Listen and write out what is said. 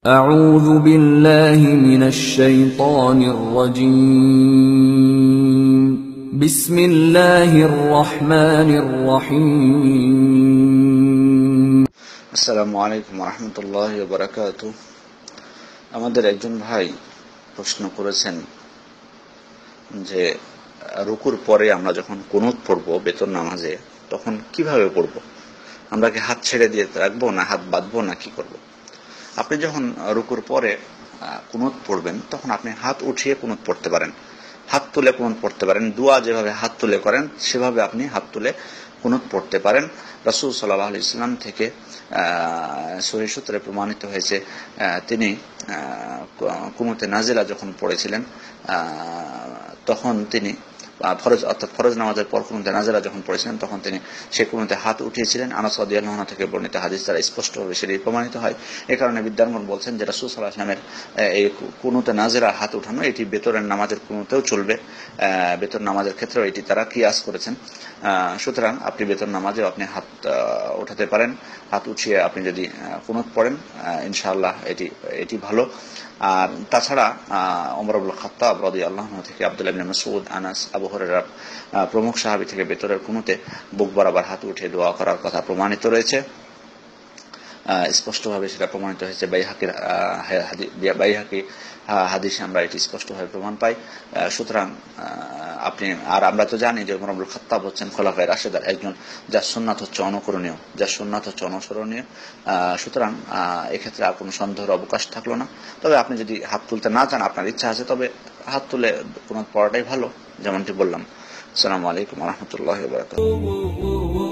أعوذ بالله من الشيطان الرجيم بسم الله الرحمن الرحيم আসসালামু আলাইকুম রহমতুল্লাহি ওয়া বারাকাতুহু। আমাদের একজন ভাই প্রশ্ন করেছেন যে রুকুর পরে আমরা যখন কুনুত পড়ব বেতর নামাজে তখন কিভাবে পড়ব, আমরা কি হাত ছেড়ে দিয়ে রাখবো না হাত বাঁধবো না কি করব। আপনি যখন রুকুর পরে কুনুত পড়বেন তখন আপনি হাত উঠিয়ে কুনুত পড়তে পারেন, হাত তুলে কুনুত পড়তে পারেন। দোয়া যেভাবে হাত তুলে করেন সেভাবে আপনি হাত তুলে কুনুত পড়তে পারেন। রাসূল সাল্লাল্লাহু আলাইহি ওয়াসাল্লাম থেকে সহিহ সূত্রে প্রমাণিত হয়েছে তিনি কুনুতে নাজিলা যখন পড়েছিলেন তখন তিনি ফরজ নামাজের পর কুনুতে নাজিলা যখন পড়েছিলেন তখন তিনি সেই কুনুতে হাত উঠিয়েছিলেন। আনাস রাদিয়াল্লাহু আনহু থেকে বর্ণিত হাদিস দ্বারা স্পষ্টভাবে সেটি প্রমাণিত হয়। এই কারণে বিদ্বানগণ বলছেন যে রাসূল সাল্লাল্লাহু আলাইহি ওয়াসাল্লামের এই কুনুতে নাজিলা হাত উঠানো এটি বেতরের নামাজের কুনুতেও চলবে, বেতর নামাজের ক্ষেত্রেও এটি তারা কিয়াস করেছেন। সুতরাং আপনি বেতর নামাজেও আপনি হাত উঠাতে পারেন, হাত উঠিয়ে আপনি যদি কুনুত পড়েন ইনশাআল্লাহ এটি ভালো। আর তাছাড়া ওমর ইবনে খাত্তাব রাদিয়াল্লাহু আনহু থেকে আব্দুল্লাহ ইবনে মাসউদ, আনাস, আবু হুরায়রা প্রমুখ সাহাবী থেকে বেতরের কুনুতে বুক বরাবর হাত উঠিয়ে দোয়া করার কথা প্রমাণিত রয়েছে, স্পষ্টভাবে সেটা প্রমাণিত হয়েছে। বাইহাকি হাদিসে আমরা এটি স্পষ্টভাবে প্রমাণ পাই। সুতরাং আমরা তো জানি যে ওমর ইবনে খাত্তাব হচ্ছেন খোলাফায়ে রাশেদার একজন, যার সুন্নাত হচ্ছে অনুকরণীয়, যার সুন্নাত হচ্ছে অনুসরণীয়। সুতরাং এক্ষেত্রে আর কোনো সন্দেহের অবকাশ থাকলো না। তবে আপনি যদি হাত তুলতে না চান, আপনার ইচ্ছা আছে, তবে হাত তুলে কোনো পড়াটাই ভালো, যেমনটি বললাম। আসসালামু আলাইকুম ওয়া রাহমাতুল্লাহি ওয়া বারাকাতুহু।